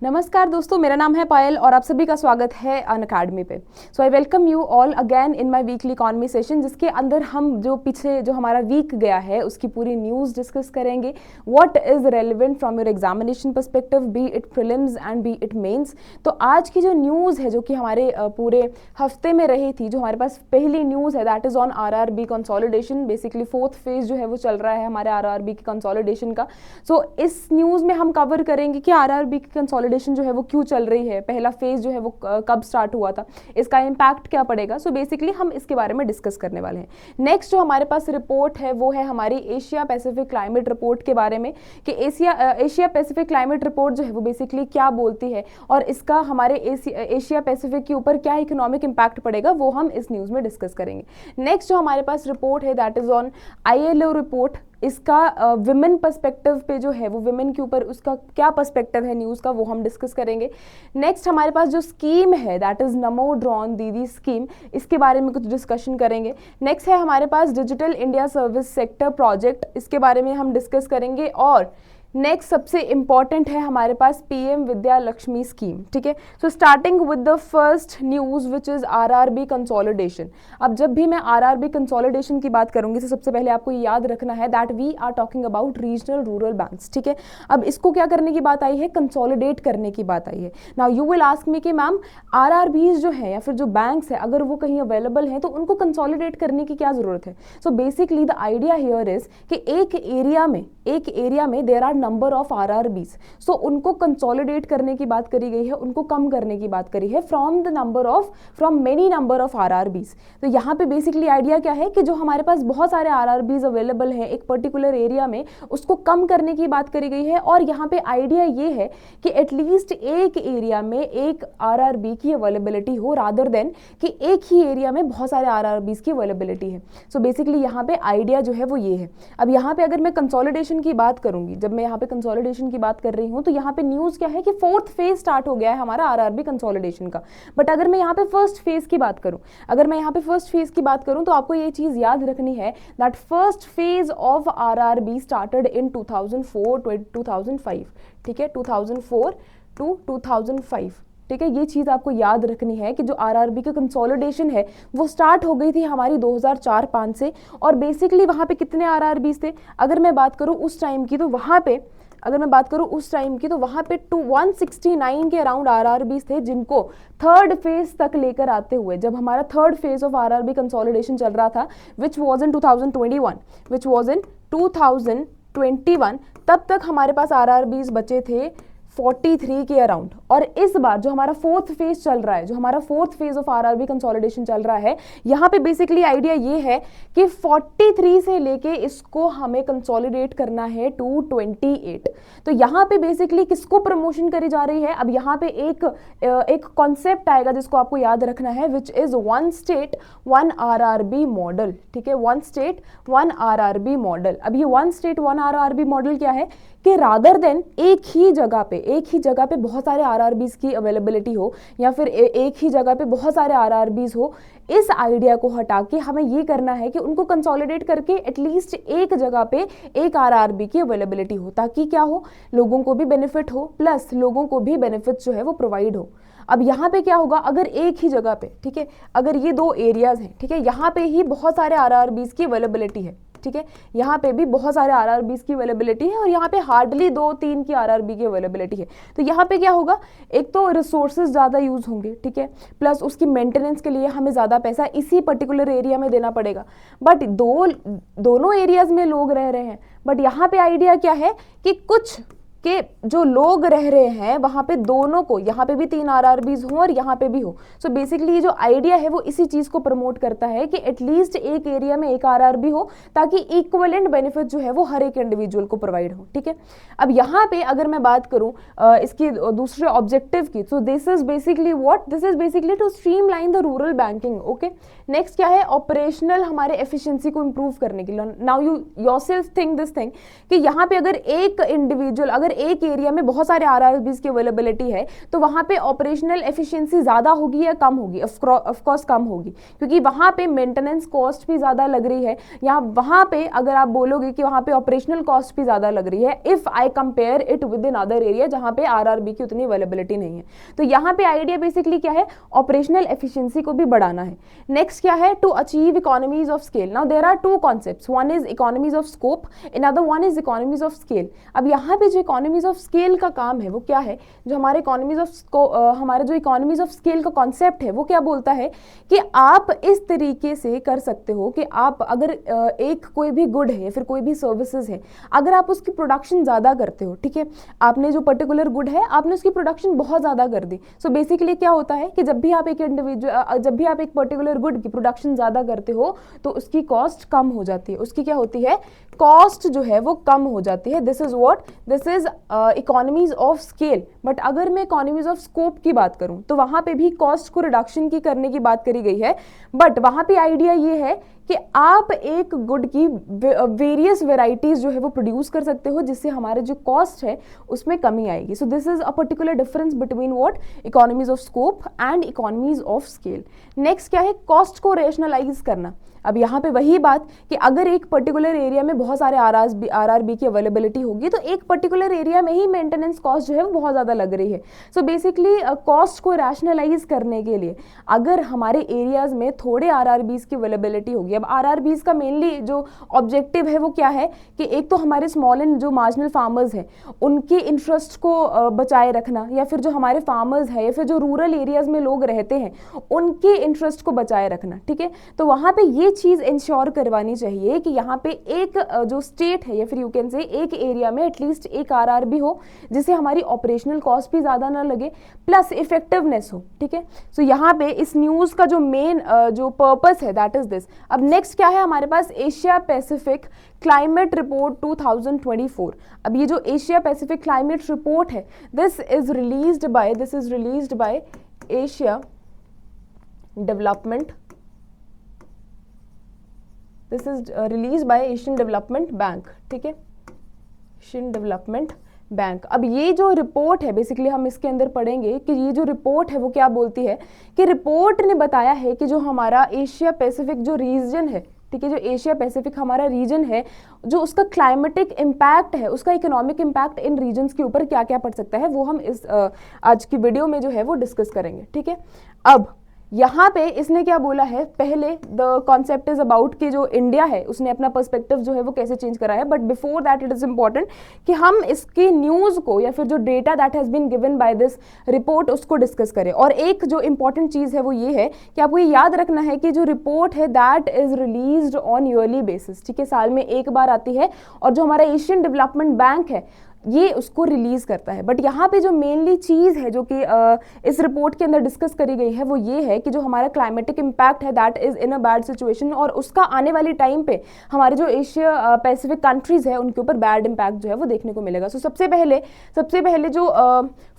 नमस्कार दोस्तों, मेरा नाम है पायल और आप सभी का स्वागत है अनअकैडमी पे। So I welcome you all again in my weekly economy session, जिसके अंदर हम जो हमारा वीक गया है उसकी पूरी न्यूज़ डिस्कस करेंगे। What is relevant from your examination perspective, be it prelims and be it mains. तो आज की जो न्यूज़ है, जो कि हमारे पूरे हफ्ते में रही थी, जो हमारे पास पहली न्यूज़ है that is on RRB consolidation. Basically fourth phase जो है वो चल रहा है हमारे आरआरबी की कंसोलिडेशन का। सो इस न्यूज़ में हम कवर करेंगे कि आरआरबी की कंसोलिडेशन जो है वो क्यों चल रही है, पहला फेज जो है वो कब स्टार्ट हुआ था, इसका इम्पैक्ट क्या पड़ेगा। सो बेसिकली हम इसके बारे में डिस्कस करने वाले हैं। नेक्स्ट जो हमारे पास रिपोर्ट है वो है हमारी एशिया पैसिफिक क्लाइमेट रिपोर्ट के बारे में, कि एशिया पैसिफिक क्लाइमेट रिपोर्ट जो है वो बेसिकली क्या बोलती है और इसका हमारे एशिया पैसिफिक के ऊपर क्या इकोनॉमिक इम्पैक्ट पड़ेगा, वो हम इस न्यूज़ में डिस्कस करेंगे। नेक्स्ट जो हमारे पास रिपोर्ट है that is on ILO report. इसका विमेन पर्सपेक्टिव पे जो है वो विमेन के ऊपर उसका क्या पर्सपेक्टिव है न्यूज़ का, वो हम डिस्कस करेंगे। नेक्स्ट हमारे पास जो स्कीम है that is Namo drone Didi scheme, इसके बारे में कुछ डिस्कशन करेंगे। नेक्स्ट है हमारे पास digital India service sector project, इसके बारे में हम डिस्कस करेंगे। और नेक्स्ट सबसे इंपॉर्टेंट है हमारे पास PM विद्या लक्ष्मी स्कीम। ठीक है, so starting with the first news which is RRB consolidation. अब जब भी मैं आरआरबी कंसोलिडेशन की बात करूंगी तो सबसे पहले आपको याद रखना है that we are talking about regional rural banks. ठीक है, अब इसको क्या करने की बात आई है, कंसोलिडेट करने की बात आई है। Now you will ask me कि मैम आरआरबीज जो है या फिर जो बैंक्स है अगर वो कहीं अवेलेबल हैं तो उनको कंसोलिडेट करने की क्या ज़रूरत है। So basically the idea here is कि एक एरिया में there are number of RRBs. So उनको कंसोलिडेट करने की बात करी गई है, उनको कम करने की बात करी है from many number of RRBs. तो यहाँ पे बेसिकली आइडिया क्या है कि जो हमारे पास बहुत सारे आरआरबीज अवेलेबल हैं एक पर्टिकुलर एरिया में, उसको कम करने की बात करी गई है। और यहाँ पे आइडिया ये है कि एटलीस्ट एक एरिया में एक आरआरबी की अवेलेबिलिटी हो, रादर देन कि एक ही एरिया में बहुत सारे आरआरबीज की अवेलेबिलिटी है। सो बेसिकली यहाँ पे आइडिया जो है वो ये है। अब यहाँ पे अगर मैं कंसोलिडेशन की बात करूंगी, जब मैं यहाँ पे कंसोलिडेशन की बात कर रही हूँ तो यहाँ पे न्यूज़ क्या है कि फोर्थ फेज स्टार्ट हो गया है हमारा आरआरबी कंसोलिडेशन का। बट अगर मैं यहाँ पे फर्स्ट फेज की बात करूँ तो आपको ये चीज़ याद रखनी है that first phase of RRB started in 2004 to 2005। ठीक है, 2004 to 2005। ठीक है, ये चीज़ आपको याद रखनी है कि जो आरआरबी का कंसोलिडेशन है वो स्टार्ट हो गई थी हमारी 2004-05 से। और बेसिकली वहाँ पे कितने आरआरबीज थे, अगर मैं बात करूँ उस टाइम की तो वहाँ पे 169 के अराउंड आरआरबीज थे, जिनको थर्ड फेज तक लेकर आते हुए, जब हमारा third phase of RRB consolidation चल रहा था विच वॉज इन 2021, तब तक हमारे पास आरआरबीज बचे थे 43 के अराउंड। और इस बार जो हमारा फोर्थ फेज चल रहा है, जो हमारा fourth phase of RRB consolidation चल रहा है, यहाँ पे बेसिकली आइडिया ये है कि 43 से लेके इसको हमें कंसोलिडेट करना है टू 28। तो यहाँ पे बेसिकली किसको प्रमोशन करी जा रही है, अब यहाँ पे एक कॉन्सेप्ट आएगा जिसको आपको याद रखना है which is one state one RRB model. ठीक है, one state one RRB model. अब ये one state one RRB model क्या है कि रादर देन एक ही जगह पे बहुत सारे आरआरबीज की अवेलेबिलिटी हो या फिर एक ही जगह पे बहुत सारे आरआरबीज हो, इस आइडिया को हटा के हमें ये करना है कि उनको कंसोलिडेट करके एटलीस्ट एक जगह पे एक आरआरबी की अवेलेबिलिटी हो, ताकि क्या हो, लोगों को भी बेनिफिट हो प्लस लोगों को भी बेनिफिट जो है वो प्रोवाइड हो। अब यहाँ पे क्या होगा, अगर एक ही जगह पे, ठीक है, अगर ये दो एरियाज हैं, ठीक है, यहाँ पे ही बहुत सारे आरआरबीज की अवेलेबिलिटी है, ठीक है, यहाँ पे भी बहुत सारे आरआरबीज की अवेलेबिलिटी है और यहाँ पे हार्डली 2-3 की आरआरबी की अवेलेबिलिटी है। तो यहाँ पे क्या होगा, एक तो रिसोर्सेज ज़्यादा यूज होंगे, ठीक है, प्लस उसकी मेंटेनेंस के लिए हमें ज़्यादा पैसा इसी पर्टिकुलर एरिया में देना पड़ेगा। बट दोनों एरियाज में लोग रह रहे हैं, बट यहाँ पे आइडिया क्या है कि कुछ कि जो लोग रह रहे हैं वहाँ पे दोनों को, यहाँ पे भी 3 आरआरबीज हो और यहाँ पे भी हो। सो बेसिकली ये जो आइडिया है वो इसी चीज़ को प्रमोट करता है कि एटलीस्ट एक एरिया में एक आरआरबी हो, ताकि इक्विवेलेंट बेनिफिट जो है वो हर एक इंडिविजुअल को प्रोवाइड हो। ठीक है, अब यहाँ पे अगर मैं बात करूँ इसकी दूसरे ऑब्जेक्टिव की, so this is basically to streamline the rural banking. Okay, next क्या है, ऑपरेशनल हमारे एफिशिएंसी को इंप्रूव करने के लिए। Now you yourself think this thing कि यहाँ पे अगर एक इंडिविजुअल, अगर अगर एक एरिया में बहुत सारे आरआरबीज की अवेलेबिलिटी है तो वहां पे ऑपरेशनल एफिशिएंसी ज्यादा होगी या कम होगी? ऑफ कोर्स कम होगी, क्योंकि वहां पे मेंटेनेंस कॉस्ट भी ज्यादा लग रही है, या वहां पे अगर आप बोलोगे कि वहां पे ऑपरेशनल कॉस्ट भी ज्यादा लग रही है, if I compare it with in other area जहां पे आरआरबी की उतनी अवेलेबिलिटी नहीं है। तो यहाँ पे आइडिया बेसिकली क्या है? ऑपरेशनल एफिशिएंसी को भी बढ़ाना है। नेक्स्ट क्या है? To achieve economies of scale. Now there are two concepts, one is economies of scope, another one is economies of scale. अब यहाँ पे जो इकोनॉमीज ऑफ स्केल का काम है वो क्या है? जो हमारे हमारे जो इकोनॉमीज ऑफ स्केल का कॉन्सेप्ट है वो क्या बोलता है कि आप इस तरीके से कर सकते हो कि आप अगर एक कोई भी गुड है या फिर कोई भी सर्विसेज है, अगर आप उसकी प्रोडक्शन ज़्यादा करते हो, ठीक है, आपने जो पर्टिकुलर गुड है आपने उसकी प्रोडक्शन बहुत ज़्यादा कर दी। सो बेसिकली क्या होता है कि जब भी आप एक पर्टिकुलर गुड की प्रोडक्शन ज़्यादा करते हो तो उसकी कॉस्ट कम हो जाती है, उसकी क्या होती है? कॉस्ट जो है वो कम हो जाती है। This is economies of scale. But अगर मैं इकोनॉमीज ऑफ स्कोप की बात करूं तो वहां पे भी कॉस्ट को रिडक्शन की करने की बात करी गई है, बट वहां पे आइडिया ये है कि आप एक गुड की वेरियस वेराइटीज जो है वो प्रोड्यूस कर सकते हो जिससे हमारे जो कॉस्ट है उसमें कमी आएगी। सो this is a particular difference between what? Economies of scope and economies of scale. Next क्या है? कॉस्ट को रेशनलाइज करना। अब यहाँ पे वही बात कि अगर एक पर्टिकुलर एरिया में बहुत सारे आरआरबी की अवेलेबिलिटी होगी तो एक पर्टिकुलर एरिया में ही मेंटेनेंस कॉस्ट जो है वो बहुत ज़्यादा लग रही है। सो बेसिकली कॉस्ट को रैशनलाइज करने के लिए अगर हमारे एरियाज में थोड़े आरआरबीज की अवेलेबिलिटी होगी, अब आरआरबीज का मेनली जो ऑब्जेक्टिव है वो क्या है कि एक तो हमारे स्मॉल एंड जो मार्जिनल फार्मर्स हैं उनके इंटरेस्ट को बचाए रखना, या फिर जो हमारे फार्मर्स हैं या फिर जो रूरल एरियाज में लोग रहते हैं उनके इंटरेस्ट को बचाए रखना, ठीक है। तो वहाँ पे ये चीज़ इंश्योर करवानी चाहिए कि यहाँ पे एक जो स्टेट है या फिर यू कैन से एक एरिया में एटलीस्ट एक आरआरबी हो जिससे हमारी ऑपरेशनल कॉस्ट भी ज़्यादा ना लगे प्लस इफेक्टिवनेस हो, ठीक है। सो यहाँ पे इस न्यूज़ का जो मेन जो पर्पस है दैट इज दिस। अब नेक्स्ट क्या है हमारे पास? Asia Pacific climate report 2024। अब ये जो एशिया पैसिफिक क्लाइमेट रिपोर्ट है this is released by Asia development, this is release by Asian development bank, ठीक है, एशियन डेवलपमेंट बैंक। अब ये जो रिपोर्ट है बेसिकली हम इसके अंदर पढ़ेंगे कि ये जो रिपोर्ट है वो क्या बोलती है कि रिपोर्ट ने बताया है कि जो हमारा एशिया पैसिफिक जो रीजन है, ठीक है, जो एशिया पैसिफिक हमारा रीजन है, जो उसका क्लाइमेटिक इम्पैक्ट है, उसका इकोनॉमिक इम्पैक्ट इन रीजन्स के ऊपर क्या क्या पड़ सकता है वो हम इस आज की वीडियो में जो है वो डिस्कस करेंगे, ठीक है। अब यहाँ पे इसने क्या बोला है? पहले द कॉन्सेप्ट इज अबाउट कि जो इंडिया है उसने अपना पर्सपेक्टिव जो है वो कैसे चेंज करा है, but before that it is important कि हम इसकी न्यूज़ को या फिर जो data that has been given by this report उसको डिस्कस करें। और एक जो इंपॉर्टेंट चीज़ है वो ये है कि आपको ये याद रखना है कि जो रिपोर्ट है that is released on yearly basis, ठीक है, साल में एक बार आती है और जो हमारा एशियन डेवलपमेंट बैंक है ये उसको रिलीज करता है। बट यहाँ पे जो मेनली चीज़ है जो कि इस रिपोर्ट के अंदर डिस्कस करी गई है वो ये है कि जो हमारा क्लाइमेटिक इम्पैक्ट है that is in a bad situation और उसका आने वाली टाइम पे हमारे जो एशिया पैसिफिक कंट्रीज है उनके ऊपर बैड इम्पैक्ट जो है वो देखने को मिलेगा। सो सबसे पहले जो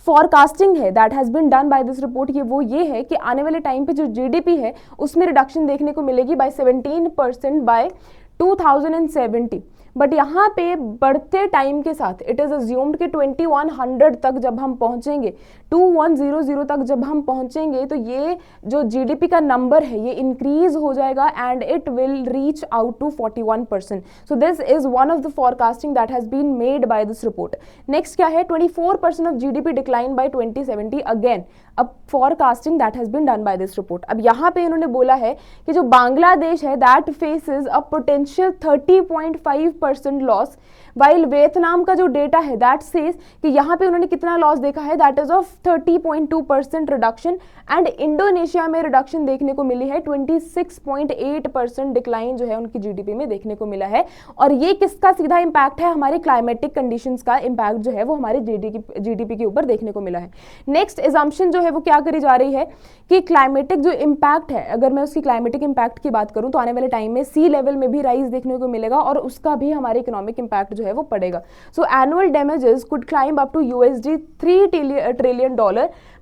फॉरकास्टिंग है that has been done by this report ये है कि आने वाले टाइम पे जो जीडीपी है उसमें रिडक्शन देखने को मिलेगी बाय 17% बाय 2070। बट यहाँ पे बढ़ते टाइम के साथ इट इज़ अज्यूम्ड कि 2100 तक जब हम पहुँचेंगे, 2100 तक जब हम पहुँचेंगे तो ये जो जीडीपी का नंबर है ये इंक्रीज हो जाएगा and it will reach out to 41%। So this is one of the forecasting that has been made by this report. Next क्या है? 24% of GDP decline by 2070 again अब forecasting that has been done by this report. अब यहाँ पे इन्होंने बोला है कि जो बांग्लादेश है that faces a potential 30.5% loss, while Vietnam का जो डेटा है दैट सेज कि यहाँ पे उन्होंने कितना लॉस देखा है that is of 30.2% reduction and Indonesia में रिडक्शन देखने को मिली है 26.8% डिक्लाइन जो है उनकी जीडीपी में देखने को मिला है। और ये किसका सीधा इंपैक्ट है? हमारे क्लाइमेटिक कंडीशंस का इंपैक्ट जो है वो हमारे जीडीपी के ऊपर देखने को मिला है। नेक्स्ट एजम्पशन जो है वो क्या करी जा रही है कि क्लाइमेटिक जो इंपैक्ट है, अगर मैं उसकी क्लाइमेटिक इंपैक्ट की बात करूं तो आने वाले टाइम में सी लेवल में भी राइज देखने को मिलेगा और उसका भी हमारे इकोनॉमिक इंपैक्ट जो है वो पड़ेगा। So annual damages could climb up to $3 trillion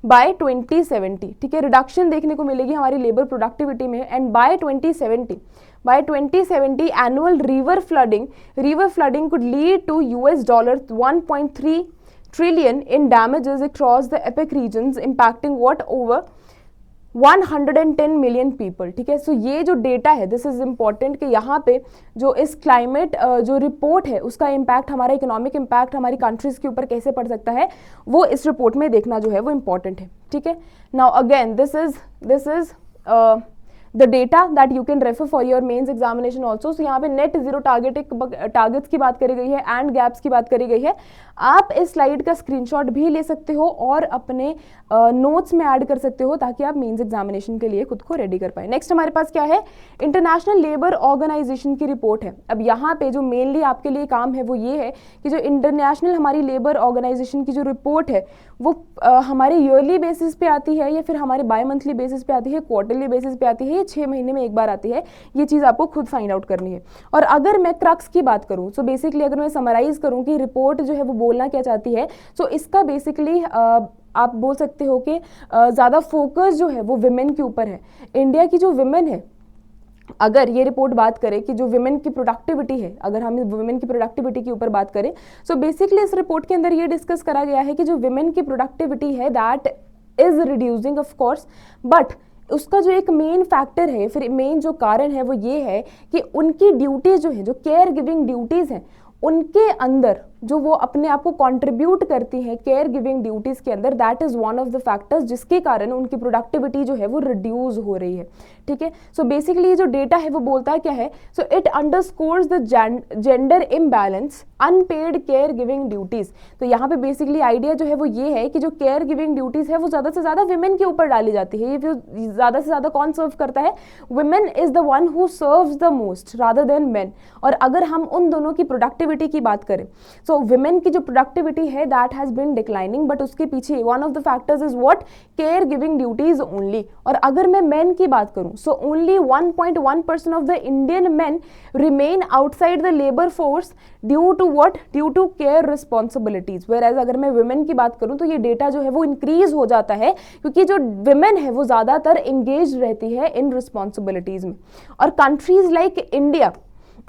by 2070, ठीक है, रिडक्शन देखने को मिलेगी हमारी लेबर प्रोडक्टिविटी में and by 2070 annual river flooding could lead to $1.3 trillion in damages across the epic regions impacting what over 110 million people. ठीक है, सो ये जो डेटा है दिस इज इम्पॉर्टेंट कि यहाँ पे जो इस क्लाइमेट जो रिपोर्ट है उसका इम्पैक्ट, हमारा इकोनॉमिक इम्पैक्ट हमारी कंट्रीज के ऊपर कैसे पड़ सकता है, वो इस रिपोर्ट में देखना जो है वो इम्पॉर्टेंट है। ठीक है, now again this is the data that you can refer for your mains examination also. So यहाँ पे नेट जीरो टारगेट्स की बात करी गई है एंड गैप्स की बात करी गई है। आप इस स्लाइड का स्क्रीनशॉट भी ले सकते हो और अपने नोट्स में ऐड कर सकते हो ताकि आप मेंस एग्जामिनेशन के लिए खुद को रेडी कर पाए। नेक्स्ट हमारे पास क्या है, इंटरनेशनल लेबर ऑर्गेनाइजेशन की रिपोर्ट है। अब यहाँ पे जो मेनली आपके लिए काम है वो ये है कि जो इंटरनेशनल हमारी लेबर ऑर्गेनाइजेशन की जो रिपोर्ट है वो हमारे ईयरली बेसिस पे आती है या फिर हमारे बाय मंथली बेसिस पे आती है, क्वार्टरली बेसिस पे आती है, या 6 महीने में एक बार आती है, ये चीज़ आपको खुद फाइंड आउट करनी है। और अगर मैं क्रक्स की बात करूँ, सो बेसिकली अगर मैं समराइज करूँ कि रिपोर्ट जो है वो बोलना क्या चाहती है, सो इसका बेसिकली आप बोल सकते हो कि ज़्यादा फोकस जो है वो विमेन के ऊपर है। इंडिया की जो विमेन है, अगर ये रिपोर्ट बात करें कि जो विमेन की प्रोडक्टिविटी है, अगर हम विमेन की प्रोडक्टिविटी के ऊपर बात करें, सो बेसिकली इस रिपोर्ट के अंदर ये डिस्कस करा गया है कि जो विमेन की प्रोडक्टिविटी है that is reducing of course, but उसका जो एक मेन फैक्टर है, फिर मेन जो कारण है वो ये है कि उनकी ड्यूटीज जो है, जो केयर गिविंग ड्यूटीज हैं, उनके अंदर जो वो अपने आप को कंट्रीब्यूट करती हैं केयर गिविंग ड्यूटीज के अंदर, that is one of the factors जिसके कारण उनकी प्रोडक्टिविटी जो है वो रिड्यूस हो रही है। ठीक है, सो बेसिकली ये जो डेटा है वो बोलता है क्या है, so it underscores the gender imbalance unpaid care giving duties. तो यहाँ पे बेसिकली आइडिया जो है वो ये है कि जो केयर गिविंग ड्यूटीज है वो ज़्यादा से ज़्यादा विमेन के ऊपर डाली जाती है। ये जो ज़्यादा से ज़्यादा कौन सर्व करता है, women is the one who serves the most rather than main. और अगर हम उन दोनों की प्रोडक्टिविटी की बात करें, सो विमेन की जो प्रोडक्टिविटी है that has been declining, but उसके पीछे one of the factors is what, care giving duties only. और अगर मैं मेन की बात करूं, so only 1.1% of the Indian men remain outside the labour force due to what, due to care responsibilities. Whereas अगर मैं विमेन की बात करूं तो ये डेटा जो है वो इंक्रीज हो जाता है क्योंकि जो विमेन है वो ज्यादातर एंगेज रहती है इन रिस्पॉन्सिबिलिटीज में। और countries like India,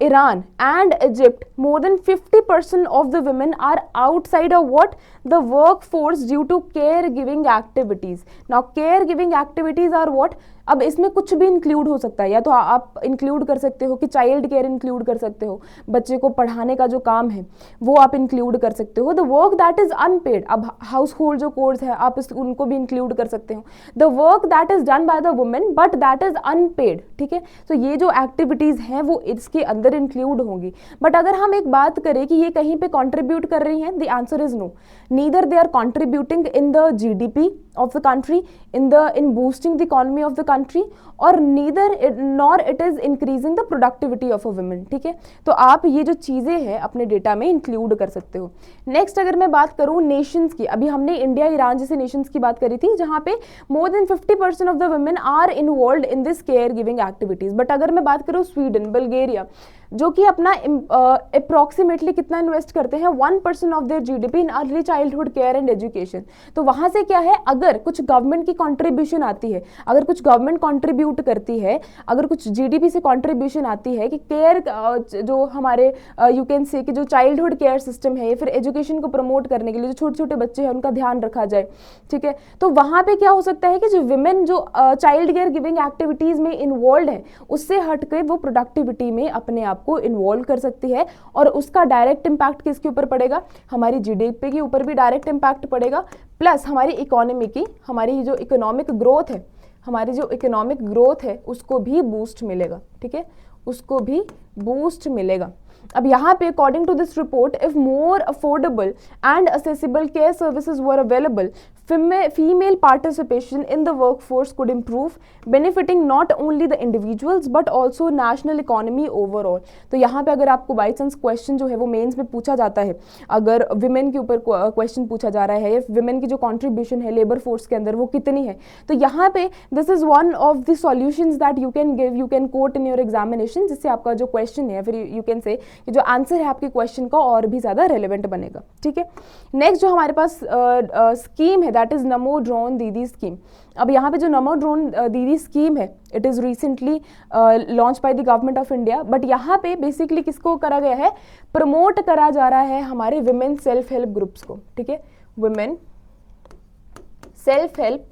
Iran and Egypt, more than 50% of the women are outside of what, the workforce due to caregiving activities. Now caregiving activities are what, अब इसमें कुछ भी इंक्लूड हो सकता है, या तो आप इंक्लूड कर सकते हो कि चाइल्ड केयर इंक्लूड कर सकते हो, बच्चे को पढ़ाने का जो काम है वो आप इंक्लूड कर सकते हो, the work that is unpaid, अब हाउस होल्ड जो कोर्स है आप उनको भी इंक्लूड कर सकते हो, the work that is done by the women but that is unpaid. ठीक है, तो ये जो एक्टिविटीज हैं वो इसके अंदर इंक्लूड होंगी। बट अगर हम एक बात करें कि ये कहीं पे कॉन्ट्रीब्यूट कर रही हैं, the answer is no, neither they are contributing in the GDP of the country, in boosting the economy of the country, और neither nor it is increasing the productivity of a woman। ठीक है, तो आप ये जो चीज़ें हैं अपने डेटा में इंक्लूड कर सकते हो। नेक्स्ट अगर मैं बात करूँ नेशंस की, अभी हमने इंडिया ईरान जैसे नेशंस की बात करी थी जहाँ पे more than 50% of the women are involve in this care giving activities. But अगर मैं बात करूँ स्वीडन, बल्गेरिया, जो कि अपना अप्रॉक्सीमेटली कितना इन्वेस्ट करते हैं, 1% of their GDP in early childhood care and education. तो वहाँ से क्या है, अगर कुछ गवर्नमेंट की कंट्रीब्यूशन आती है, अगर कुछ गवर्नमेंट कंट्रीब्यूट करती है, अगर कुछ GDP से कंट्रीब्यूशन आती है कि केयर जो हमारे यू कैन से कि जो चाइल्डहुड केयर सिस्टम है, फिर एजुकेशन को प्रमोट करने के लिए जो छोटे छोटे बच्चे हैं उनका ध्यान रखा जाए। ठीक है, तो वहाँ पे क्या हो सकता है कि जो विमेन जो चाइल्ड केयर गिविंग एक्टिविटीज में इन्वॉल्व है उससे हट के वो प्रोडक्टिविटी में अपने आप को इन्वॉल्व कर सकती है, और उसका डायरेक्ट इंपैक्ट किसके ऊपर पड़ेगा, हमारी GDP के ऊपर भी डायरेक्ट इंपैक्ट पड़ेगा, प्लस हमारी इकोनॉमी की, हमारी जो इकोनॉमिक ग्रोथ है, हमारी जो इकोनॉमिक ग्रोथ है उसको भी बूस्ट मिलेगा। ठीक है, उसको भी बूस्ट मिलेगा। अब यहाँ पे according to this report, if more affordable and accessible care services were available, female participation in the workforce could improve, benefiting not only the individuals but also national economy overall। तो यहाँ पे अगर आपको by chance question जो है वो mains में पूछा जाता है, अगर विमेन के ऊपर क्वेश्चन पूछा जा रहा है या विमेन की जो कंट्रीब्यूशन है लेबर फोर्स के अंदर वो कितनी है, तो यहाँ पे this is one of the solutions that you can give, you can coat in your examination, जिससे आपका जो क्वेश्चन है फिर यू कैन से जो आंसर है आपके क्वेश्चन का और भी ज़्यादा रेलिवेंट बनेगा। ठीक है, नेक्स्ट जो हमारे पास स्कीम है that is NaMo drone Didi scheme. अब यहाँ पे जो नमो ड्रोन दीदी स्कीम है, it is recently launch by the government of India, but यहाँ पे बेसिकली किसको करा गया है, प्रमोट करा जा रहा है हमारे विमेन सेल्फ हेल्प ग्रुप्स को, ठीक है, विमेन सेल्फ हेल्प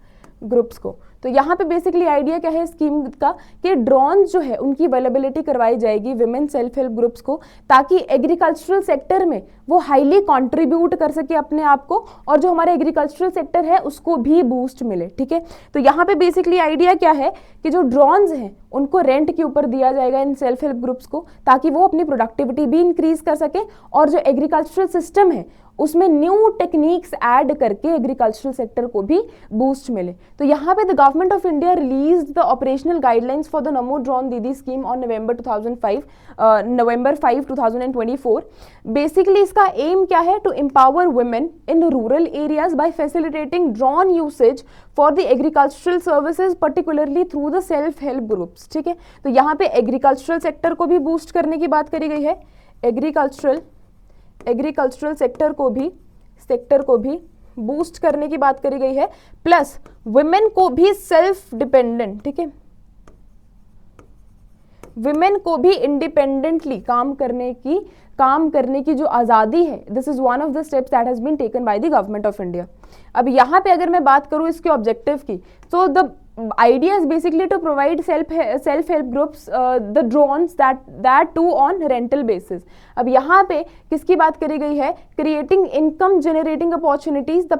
ग्रुप्स को। तो यहाँ पे बेसिकली आइडिया क्या है स्कीम का कि ड्रोन जो है उनकी अवेलेबिलिटी करवाई जाएगी विमेन सेल्फ हेल्प ग्रुप्स को, ताकि एग्रीकल्चरल सेक्टर में वो हाईली कंट्रीब्यूट कर सके अपने आप को, और जो हमारे एग्रीकल्चरल सेक्टर है उसको भी बूस्ट मिले, ठीक है। तो यहाँ पे बेसिकली आइडिया क्या है कि जो ड्रोन्स हैं उनको रेंट के ऊपर दिया जाएगा इन सेल्फ हेल्प ग्रुप्स को, ताकि वो अपनी प्रोडक्टिविटी भी इंक्रीज कर सके, और जो एग्रीकल्चरल सिस्टम है उसमें न्यू टेक्निक्स ऐड करके एग्रीकल्चरल सेक्टर को भी बूस्ट मिले। तो यहाँ पे the government of India released the operational guidelines for the Namo drone Didi scheme on November 5 2024। Basically इसका एम क्या है, to empower women in rural areas by facilitating drone usage for the agricultural services particularly through the self help groups, ठीक है। तो यहाँ पे agricultural sector को भी बूस्ट करने की बात करी गई है, एग्रीकल्चरल सेक्टर को भी बूस्ट करने की बात करी गई है, प्लस वुमेन को भी सेल्फ डिपेंडेंट, ठीक है, विमेन को भी इंडिपेंडेंटली काम करने की जो आज़ादी है, this is one of the steps that has been taken by the government of India. अब यहाँ पे अगर मैं बात करूँ इसके ऑब्जेक्टिव की, तो the idea is basically to provide self help groups the drones that too on rental basis। अब यहाँ पे किसकी बात करी गई है, creating income generating opportunities। the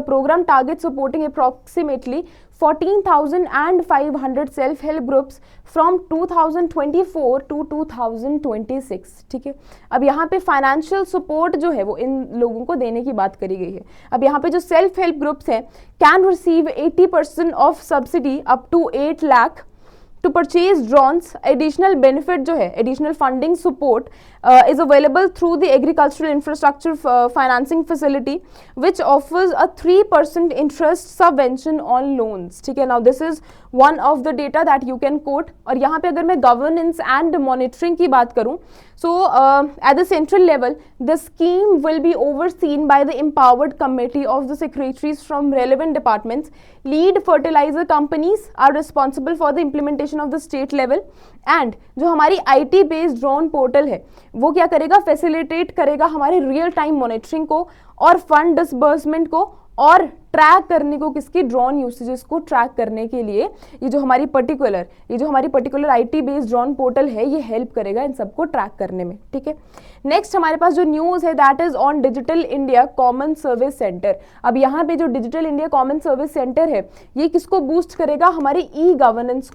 program targets supporting approximately 14,500 self help groups from 2024 to 2026, ठीक है। अब यहाँ पे फाइनेंशियल सपोर्ट जो है वो इन लोगों को देने की बात करी गई है। अब यहाँ पे जो सेल्फ हेल्प ग्रुप्स हैं can receive 80% of subsidy up to 8 lakh to purchase drones। additional benefit जो है, additional funding support is available through the agricultural infrastructure financing facility which offers a 3% interest subvention on loans, ठीक है। now this is one of the data that you can quote। और यहाँ पे अगर मैं governance and monitoring की बात करूँ, so at the central level the scheme will be overseen by the empowered committee of the secretaries from relevant departments। lead fertilizer companies are responsible for the implementation of the state level। and जो हमारी IT based drone portal है वो क्या करेगा, facilitate करेगा हमारे real time monitoring को और फंड डिसबर्समेंट को, और ट्रैक करने को, किसकी, ड्रोन यूसेजेस को ट्रैक करने के लिए ये जो हमारी particular IT based drone portal है ये हेल्प करेगा इन सबको ट्रैक करने में, ठीक है। नेक्स्ट हमारे पास जो न्यूज़ है that is on digital India common service centre. अब यहाँ पे जो digital India common service centre है ये किसको बूस्ट करेगा, हमारी ई गवर्नेंस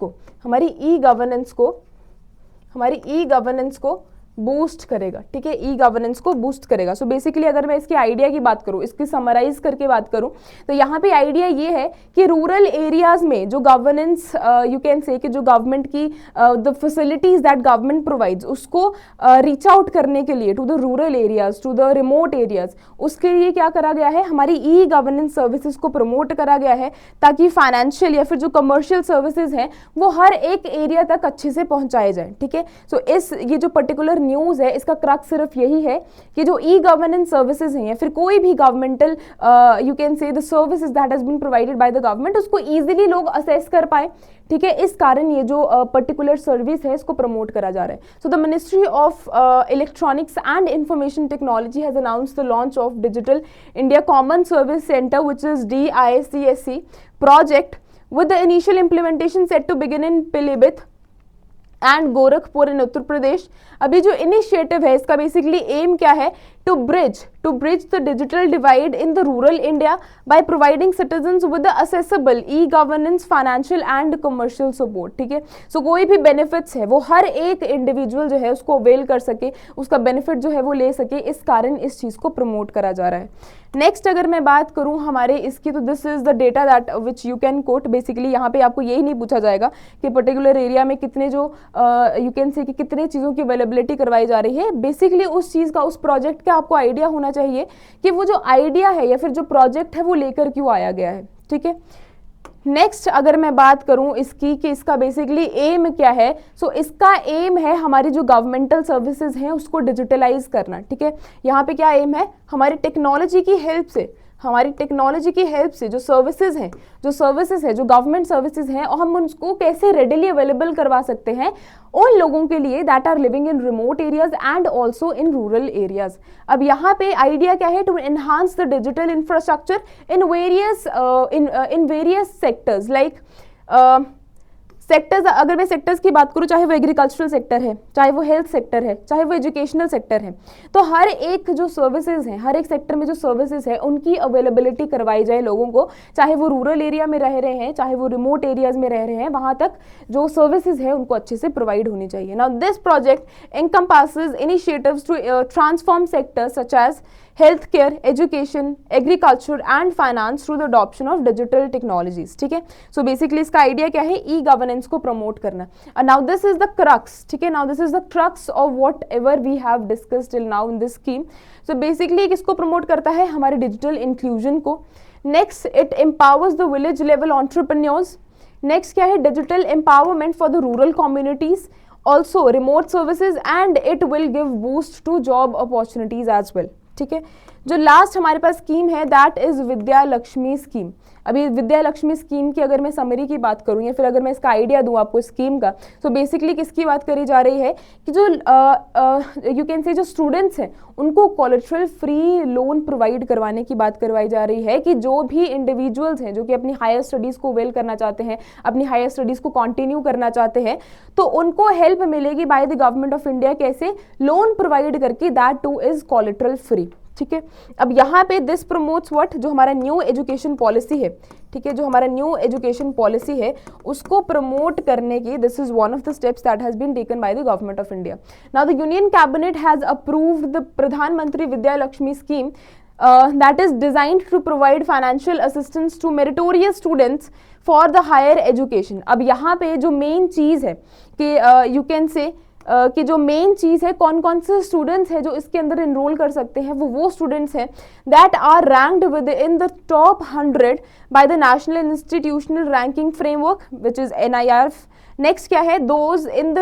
को बूस्ट करेगा, ठीक है, ई गवर्नेंस को बूस्ट करेगा। सो बेसिकली अगर मैं इसके आइडिया की बात करूं, इसकी समराइज करके बात करूं, तो यहाँ पे आइडिया ये है कि रूरल एरियाज में जो गवर्नेंस यू कैन से कि जो गवर्नमेंट की the facilities that government provides उसको रीच आउट करने के लिए to the rural areas, to the remote areas, उसके लिए क्या करा गया है, हमारी ई गवर्नेंस सर्विसेज को प्रमोट करा गया है, ताकि फाइनेंशियल या फिर जो कमर्शियल सर्विसेज हैं वो हर एक एरिया तक अच्छे से पहुंचाए जाए, ठीक है। सो ये जो पर्टिकुलर न्यूज़ है इसका क्रक्स सिर्फ यही है कि जो ई गवर्नेंस सर्विसेज हैं या फिर कोई भी governmental you can say the services that has been provided by the government उसको इजीली लोग असेस कर पाए, ठीक है। इस कारण ये जो पर्टिकुलर सर्विस है इसको प्रमोट करा जा रहा है। So the ministry of electronics and information technology has announced the launch of digital India common service centre which is DICSC project with the initial implementation set to begin in Pilibhit and Gorakhpur in Uttar Pradesh. अभी जो initiative है इसका basically aim क्या है, to bridge the digital divide in the rural India by providing citizens with accessible e governance financial and commercial support, ठीक है। सो कोई भी बेनिफिट्स है वो हर एक इंडिविजुअल जो है उसको अवेल कर सके, उसका बेनिफिट जो है वो ले सके, इस कारण इस चीज़ को प्रमोट करा जा रहा है। नेक्स्ट अगर मैं बात करूं हमारे इसकी, तो this is the data that which you can coat. Basically यहाँ पे आपको यही नहीं पूछा जाएगा कि पर्टिकुलर एरिया में कितने जो यू कैन से कि कितने चीज़ों की अवेलेबिलिटी करवाई जा रही है। बेसिकली उस चीज़ का, उस प्रोजेक्ट का आपको आइडिया होना चाहिए कि वो जो आइडिया है या फिर जो प्रोजेक्ट है वो लेकर क्यों आया गया है, ठीक है। नेक्स्ट अगर मैं बात करूं इसकी कि इसका बेसिकली एम क्या है, सो इसका एम है हमारी जो गवर्नमेंटल सर्विसेज हैं उसको डिजिटलाइज करना, ठीक है। यहाँ पे क्या एम है, हमारी टेक्नोलॉजी की हेल्प से हमारी टेक्नोलॉजी की हेल्प से जो सर्विसेज हैं, जो गवर्नमेंट सर्विसेज हैं, और हम उनको कैसे रेडिली अवेलेबल करवा सकते हैं उन लोगों के लिए that are living in remote areas and also in rural areas. अब यहाँ पे आइडिया क्या है, to enhance the digital infrastructure in various sectors like sectors. अगर मैं सेक्टर्स की बात करूं, चाहे वो एग्रीकल्चरल सेक्टर है, चाहे वो हेल्थ सेक्टर है, चाहे वो एजुकेशनल सेक्टर है, तो हर एक जो सर्विसेज हैं, हर एक सेक्टर में जो सर्विसेज है उनकी अवेलेबिलिटी करवाई जाए लोगों को, चाहे वो रूरल एरिया में रह रहे हैं, चाहे वो रिमोट एरियाज में रह रहे हैं, वहां तक जो सर्विसेज है उनको अच्छे से प्रोवाइड होनी चाहिए। Now this project encompasses initiatives to transform sectors such as healthcare, education, agriculture and finance through the adoption of digital technologies। ठीक है, सो बेसिकली इसका आइडिया क्या है, ई गवर्नेंस को प्रमोट करना। Now this is the crux, ठीक है, now this is the crux of whatever we have discussed till now in this scheme. So basically किसको प्रमोट करता है, हमारे डिजिटल इंक्लूजन को। Next, it empowers the village level entrepreneurs. Next क्या है, digital empowerment for the rural communities, also remote services, and it will give boost to job opportunities as well. ठीक है, जो लास्ट हमारे पास स्कीम है that is Vidya Lakshmi scheme. अभी विद्या Lakshmi scheme की अगर मैं समरी की बात करूं या फिर अगर मैं इसका आइडिया दूं आपको स्कीम का, तो बेसिकली किसकी बात करी जा रही है कि जो यू कैन से जो स्टूडेंट्स हैं उनको कोलेटरल फ्री लोन प्रोवाइड करवाने की बात करवाई जा रही है, कि जो भी इंडिविजुअल्स हैं जो कि अपनी हायर स्टडीज़ को वेल करना चाहते हैं, अपनी हायर स्टडीज़ को कंटिन्यू करना चाहते हैं, तो उनको हेल्प मिलेगी bye the government of India, कैसे, लोन प्रोवाइड करके, that two is collateral free. ठीक है, अब यहाँ पे दिस प्रमोट्स व्हाट, जो हमारा न्यू एजुकेशन पॉलिसी है, ठीक है, जो हमारा न्यू एजुकेशन पॉलिसी है उसको प्रमोट करने की, this is one of the steps that has been taken by the government of India. Now the union cabinet has approved the Pradhan Mantri Vidya Lakshmi scheme that is designed to provide financial assistance to meritorious students for the higher education। अब यहाँ पे जो main चीज़ है कि you can से कि जो main चीज़ है, कौन कौन से स्टूडेंट्स हैं जो इसके अंदर इनरोल कर सकते हैं, वो स्टूडेंट्स हैं that are ranked within the top 100 by the national institutional ranking framework which is NIRF। Next क्या है, those in the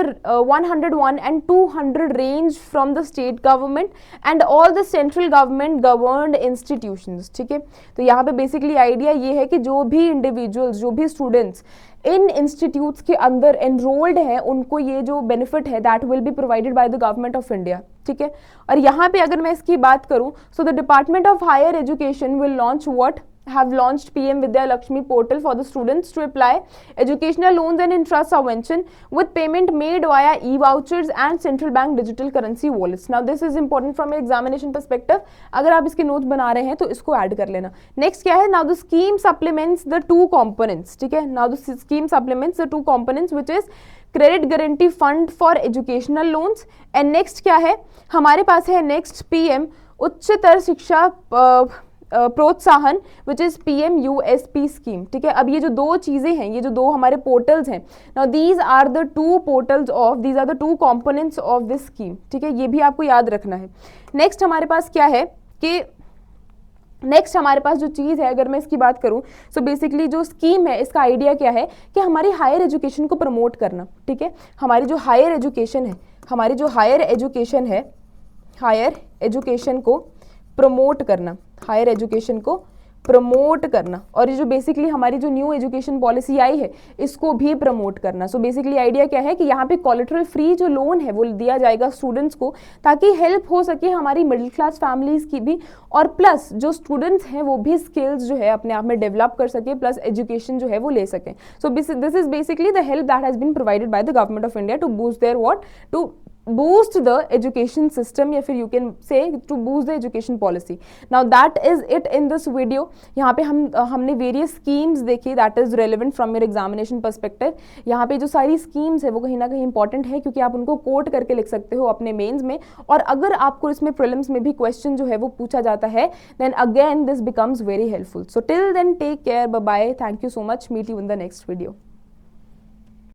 101 and 200 range from the state government and all the central government governed institutions. ठीक है, तो यहाँ पे basically idea ये है कि जो भी इंडिविजुअल्स, जो भी स्टूडेंट्स इन इंस्टीट्यूट्स के अंदर एनरोल्ड हैं, उनको ये जो बेनिफिट है that will be provided by the government of India. ठीक है, और यहाँ पे अगर मैं इसकी बात करूँ, so the department of higher education will launch what, have launched PM Vidya Lakshmi portal for the students to apply educational loans and interest subvention with payment made via e-vouchers and central bank digital currency wallets। Now this is important from an examination perspective, अगर आप इसके notes बना रहे हैं तो इसको add कर लेना। नेक्स्ट क्या है, now the scheme supplements the two components। ठीक है, now the scheme supplements the two components which is credit guarantee fund for educational loans, and next क्या है हमारे पास है, नेक्स्ट PM उच्चतर शिक्षा प्रोत्साहन विच इज PMUSP स्कीम। ठीक है, अब ये जो दो चीजें हैं, ये जो दो हमारे पोर्टल्स हैं, now these are the two portals of, these are the two components of this scheme. ठीक है, ये भी आपको याद रखना है। नेक्स्ट हमारे पास क्या है कि नेक्स्ट हमारे पास जो चीज़ है, अगर मैं इसकी बात करूं, सो बेसिकली जो स्कीम है इसका आइडिया क्या है कि हमारी हायर एजुकेशन को प्रमोट करना। ठीक है, हमारी जो हायर एजुकेशन है, हमारी जो हायर एजुकेशन है, हायर एजुकेशन को प्रमोट करना, हायर एजुकेशन को प्रमोट करना, और ये जो बेसिकली हमारी जो न्यू एजुकेशन पॉलिसी आई है इसको भी प्रमोट करना। सो बेसिकली आइडिया क्या है कि यहाँ पे कोलेटरल फ्री जो लोन है वो दिया जाएगा स्टूडेंट्स को, ताकि हेल्प हो सके हमारी मिडिल क्लास फैमिलीज की भी, और प्लस जो स्टूडेंट्स हैं वो भी स्किल्स जो है अपने आप में डेवलप कर सके, प्लस एजुकेशन जो है वो ले सकें। So this is basically the help that has been provided by the government of India to boost their what, to boost the education system, या फिर you can say to boost the education policy। now that is it in this video। यहाँ पे हमने various schemes देखी that is relevant from your examination perspective। यहाँ पे जो सारी schemes है वो कहीं ना कहीं important है, क्योंकि आप उनको कोट करके लिख सकते हो अपने मेंस में, और अगर आपको इसमें prelims में भी question जो है वो पूछा जाता है, then again this becomes very helpful। so till then take care, bye bye, thank you so much, meet you in the next video।